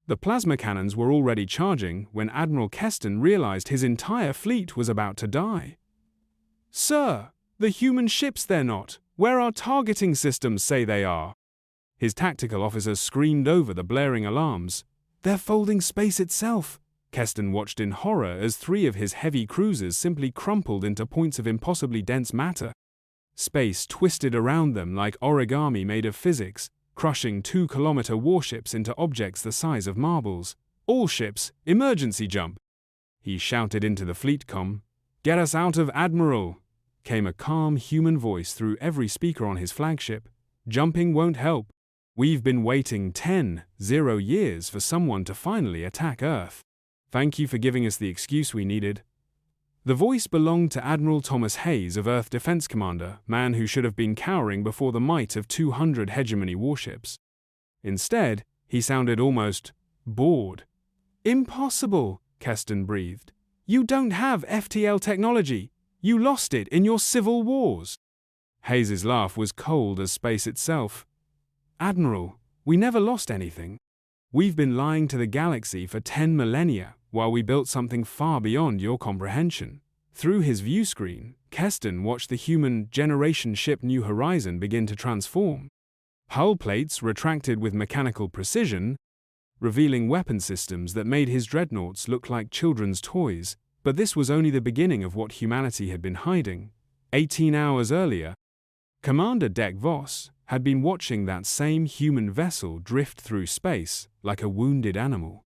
The plasma cannons were already charging when Admiral Keston realized his entire fleet was about to die. "Sir, the human ships they're not, where our targeting systems say they are." His tactical officers screamed over the blaring alarms. "They're folding space itself." Keston watched in horror as 3 of his heavy cruisers simply crumpled into points of impossibly dense matter. Space twisted around them like origami made of physics, crushing 2-kilometer warships into objects the size of marbles. "All ships, emergency jump!" He shouted into the fleet comm. "Get us out of Admiral!" Came a calm human voice through every speaker on his flagship. "Jumping won't help. We've been waiting 10,0 years for someone to finally attack Earth. Thank you for giving us the excuse we needed." The voice belonged to Admiral Thomas Hayes of Earth Defense Commander, man who should have been cowering before the might of 200 Hegemony warships. Instead, he sounded almost bored. "Impossible," Keston breathed. "You don't have FTL technology. You lost it in your civil wars." Hayes's laugh was cold as space itself. "Admiral, we never lost anything. We've been lying to the galaxy for 10 millennia while we built something far beyond your comprehension." Through his view screen, Keston watched the human generation ship New Horizon begin to transform. Hull plates retracted with mechanical precision, revealing weapon systems that made his dreadnoughts look like children's toys. But this was only the beginning of what humanity had been hiding. 18 hours earlier, Commander Deck Voss had been watching that same human vessel drift through space like a wounded animal.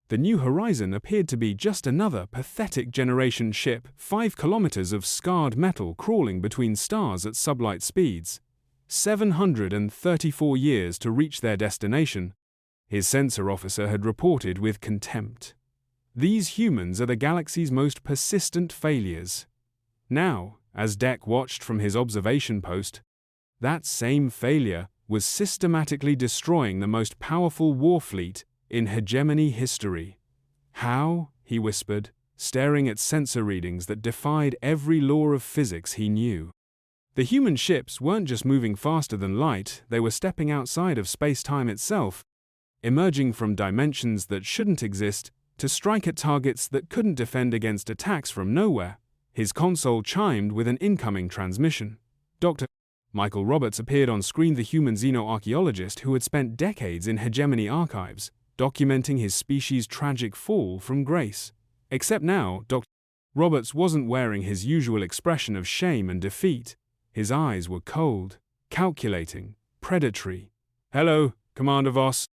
The New Horizon appeared to be just another pathetic generation ship, 5 kilometers of scarred metal crawling between stars at sublight speeds. 734 years to reach their destination, his sensor officer had reported with contempt. These humans are the galaxy's most persistent failures. Now, as Deck watched from his observation post, that same failure was systematically destroying the most powerful war fleet in Hegemony history. "How?" he whispered, staring at sensor readings that defied every law of physics he knew. The human ships weren't just moving faster than light, they were stepping outside of space-time itself, emerging from dimensions that shouldn't exist to strike at targets that couldn't defend against attacks from nowhere. His console chimed with an incoming transmission. Dr. Michael Roberts appeared on screen, the human xenoarchaeologist who had spent decades in Hegemony archives, documenting his species' tragic fall from grace. Except now, Dr. Roberts wasn't wearing his usual expression of shame and defeat. His eyes were cold, calculating, predatory. "Hello, Commander Voss,"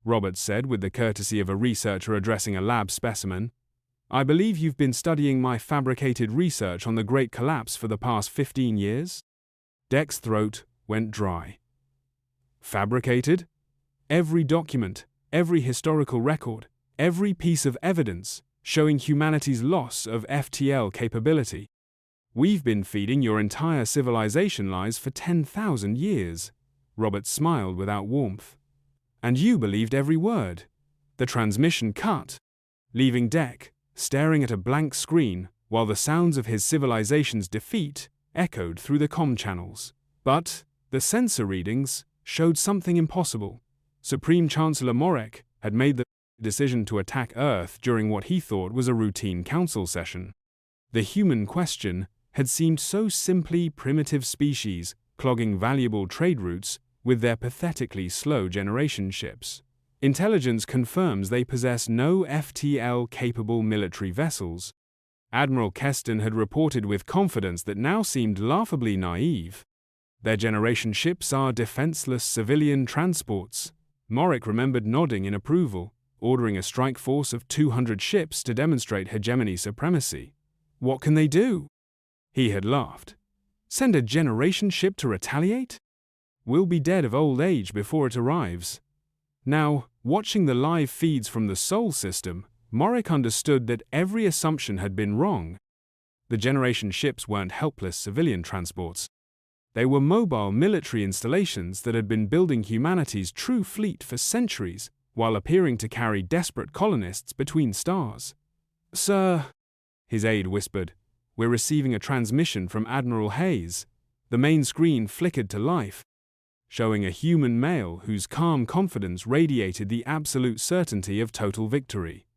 Roberts said with the courtesy of a researcher addressing a lab specimen. "I believe you've been studying my fabricated research on the Great Collapse for the past 15 years? Deck's throat went dry. Fabricated? Every document, every historical record, every piece of evidence showing humanity's loss of FTL capability. We've been feeding your entire civilization lies for 10,000 years. Roberts smiled without warmth. "And you believed every word." The transmission cut, leaving Deck staring at a blank screen while the sounds of his civilization's defeat echoed through the comm channels. But the sensor readings showed something impossible. Supreme Chancellor Morek had made the decision to attack Earth during what he thought was a routine council session. The human question had seemed so simply primitive species clogging valuable trade routes with their pathetically slow generation ships. Intelligence confirms they possess no FTL-capable military vessels. Admiral Keston had reported with confidence that now seemed laughably naive. Their generation ships are defenseless civilian transports. Morek remembered nodding in approval, ordering a strike force of 200 ships to demonstrate hegemony supremacy. What can they do? He had laughed. Send a generation ship to retaliate? We'll be dead of old age before it arrives. Now, watching the live feeds from the Sol system, Morek understood that every assumption had been wrong. The generation ships weren't helpless civilian transports. They were mobile military installations that had been building humanity's true fleet for centuries, while appearing to carry desperate colonists between stars. "Sir," his aide whispered, "we're receiving a transmission from Admiral Hayes." The main screen flickered to life. showing a human male whose calm confidence radiated the absolute certainty of total victory.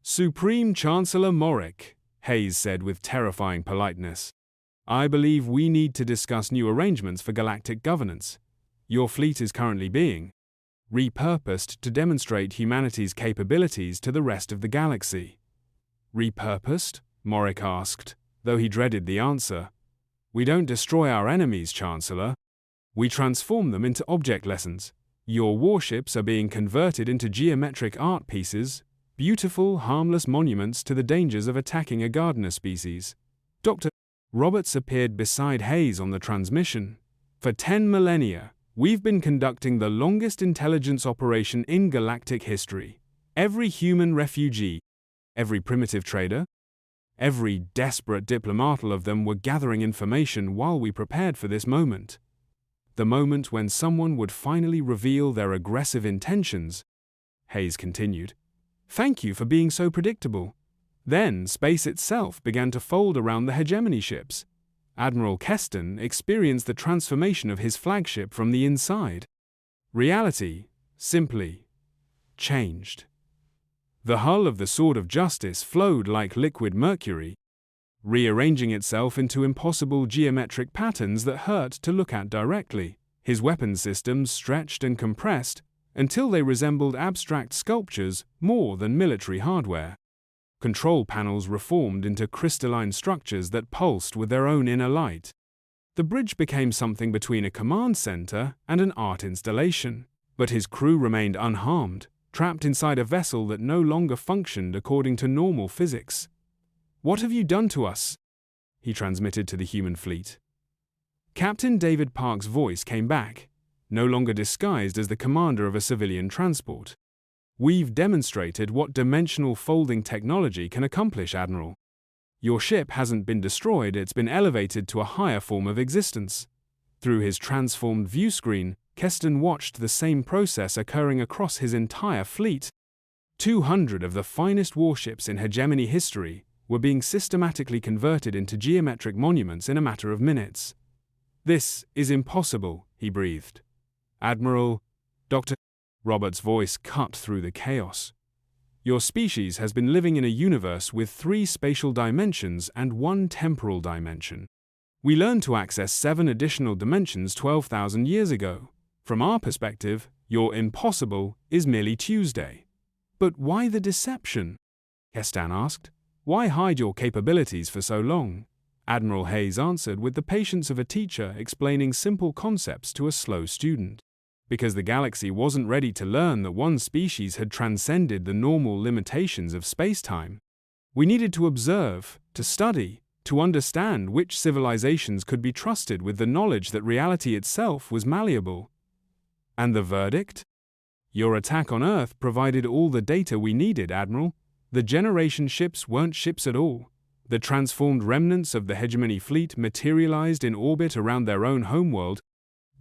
"Supreme Chancellor Morik," Hayes said with terrifying politeness, "I believe we need to discuss new arrangements for galactic governance. Your fleet is currently being repurposed to demonstrate humanity's capabilities to the rest of the galaxy." "Repurposed?" Morik asked, though he dreaded the answer. "We don't destroy our enemies, Chancellor. We transform them into object lessons. Your warships are being converted into geometric art pieces, beautiful, harmless monuments to the dangers of attacking a gardener species." Dr. Roberts appeared beside Hayes on the transmission. "For 10 millennia, we've been conducting the longest intelligence operation in galactic history. Every human refugee, every primitive trader, every desperate diplomat of them were gathering information while we prepared for this moment. The moment when someone would finally reveal their aggressive intentions," Hayes continued. "Thank you for being so predictable." Then space itself began to fold around the Hegemony ships. Admiral Keston experienced the transformation of his flagship from the inside. Reality simply changed. The hull of the Sword of Justice flowed like liquid mercury, rearranging itself into impossible geometric patterns that hurt to look at directly. His weapon systems stretched and compressed until they resembled abstract sculptures more than military hardware. Control panels reformed into crystalline structures that pulsed with their own inner light. The bridge became something between a command center and an art installation, but his crew remained unharmed, trapped inside a vessel that no longer functioned according to normal physics. "What have you done to us?" he transmitted to the human fleet. Captain David Park's voice came back, no longer disguised as the commander of a civilian transport. "We've demonstrated what dimensional folding technology can accomplish, Admiral. Your ship hasn't been destroyed, it's been elevated to a higher form of existence." Through his transformed view screen, Keston watched the same process occurring across his entire fleet. 200 of the finest warships in Hegemony history were being systematically converted into geometric monuments in a matter of minutes. "This is impossible," he breathed. "Admiral..." Dr. Roberts' voice cut through the chaos. "Your species has been living in a universe with 3 spatial dimensions and 1 temporal dimension. We learned to access 7 additional dimensions 12,000 years ago. From our perspective, your impossible is merely Tuesday." "But why the deception?" Keston asked. "Why hide your capabilities for so long?" Admiral Hayes answered with the patience of a teacher explaining simple concepts to a slow student. "Because the galaxy wasn't ready to learn that one species had transcended the normal limitations of space-time. We needed to observe, to study, to understand which civilizations could be trusted with the knowledge that reality itself was malleable." "And the verdict?" "Your attack on Earth provided all the data we needed, Admiral. The generation ships weren't ships at all. The transformed remnants of the Hegemony fleet materialized in orbit around their own homeworld,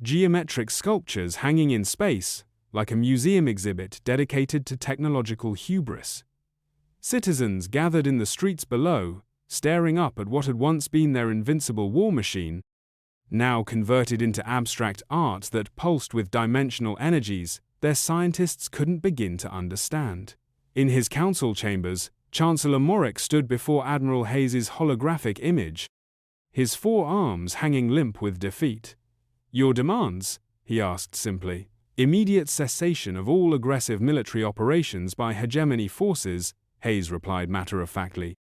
geometric sculptures hanging in space, like a museum exhibit dedicated to technological hubris. Citizens gathered in the streets below, staring up at what had once been their invincible war machine, now converted into abstract art that pulsed with dimensional energies their scientists couldn't begin to understand." In his council chambers, Chancellor Morik stood before Admiral Hayes's holographic image, his 4 arms hanging limp with defeat. "Your demands?" he asked simply. "Immediate cessation of all aggressive military operations by Hegemony forces," Hayes replied matter-of-factly.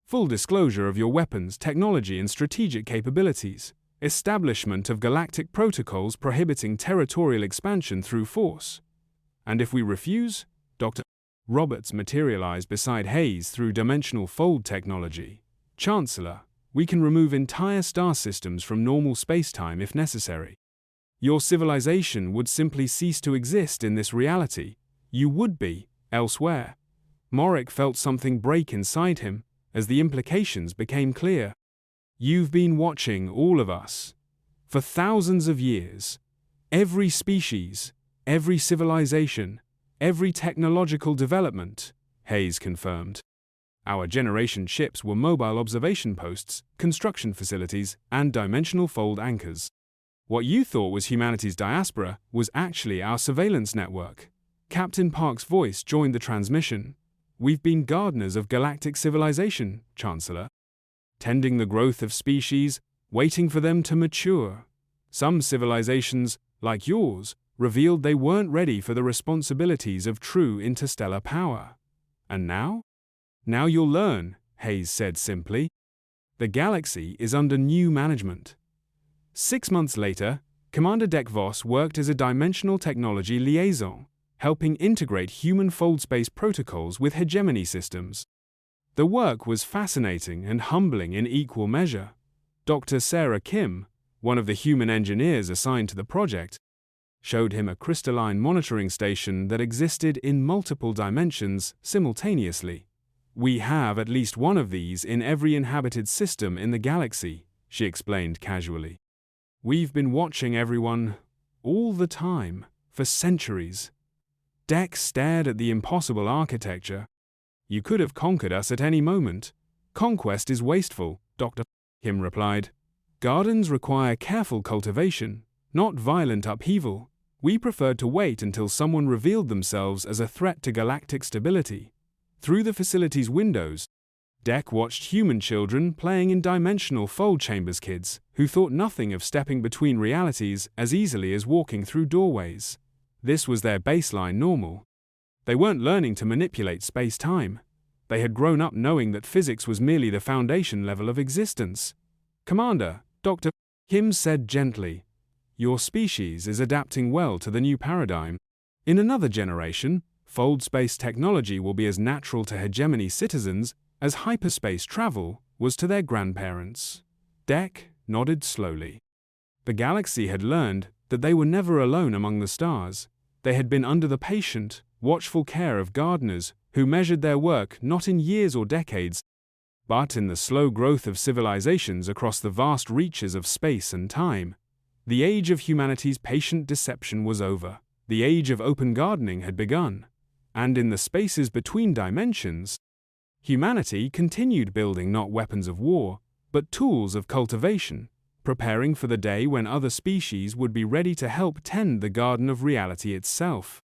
"Full disclosure of your weapons, technology and strategic capabilities. Establishment of galactic protocols prohibiting territorial expansion through force. And if we refuse?" Dr. Roberts materialized beside Hayes through dimensional fold technology. "Chancellor, we can remove entire star systems from normal spacetime if necessary. Your civilization would simply cease to exist in this reality. You would be elsewhere." Morik felt something break inside him as the implications became clear. "You've been watching all of us. For thousands of years. Every species, every civilization, every technological development," Hayes confirmed. "Our generation ships were mobile observation posts, construction facilities, and dimensional fold anchors. What you thought was humanity's diaspora was actually our surveillance network. Captain Park's voice joined the transmission. We've been gardeners of galactic civilization, Chancellor. Tending the growth of species, waiting for them to mature. Some civilizations, like yours, revealed they weren't ready for the responsibilities of true interstellar power. And now? Now you'll learn, Hayes said simply. The galaxy is under new management. 6 months later, Commander Deck Voss worked as a dimensional technology liaison, helping integrate human foldspace protocols with hegemony systems. The work was fascinating and humbling in equal measure. Dr. Sarah Kim, one of the human engineers assigned to the project, showed him a crystalline monitoring station that existed in multiple dimensions simultaneously. We have at least one of these in every inhabited system in the galaxy, she explained casually. We've been watching everyone, all the time, for centuries. Deck stared at the impossible architecture. You could have conquered us at any moment. Conquest is wasteful, Dr. Kim replied. Gardens require careful cultivation, not violent upheaval. We preferred to wait until someone revealed themselves as a threat to galactic stability. Through the facility's windows, Deck watched human children playing in dimensional fold chambers, kids who thought nothing of stepping between realities as easily as walking through doorways. This was their baseline normal. They weren't learning to manipulate space-time. They had grown up knowing that physics was merely the foundation level of existence. Commander, Dr. Kim said gently, your species is adapting well to the new paradigm. In another generation, fold space technology will be as natural to hegemony citizens as hyperspace travel was to their grandparents. Deck nodded slowly. The galaxy had learned that they were never alone among the stars. They had been under the patient, watchful care of gardeners who measured their work not in years or decades, but in the slow growth of civilizations across the vast reaches of space and time. The age of humanity's patient deception was over. The age of open gardening had begun. And in the spaces between dimensions, humanity continued building not weapons of war, but tools of cultivation, preparing for the day when other species would be ready to help tend the garden of reality itself.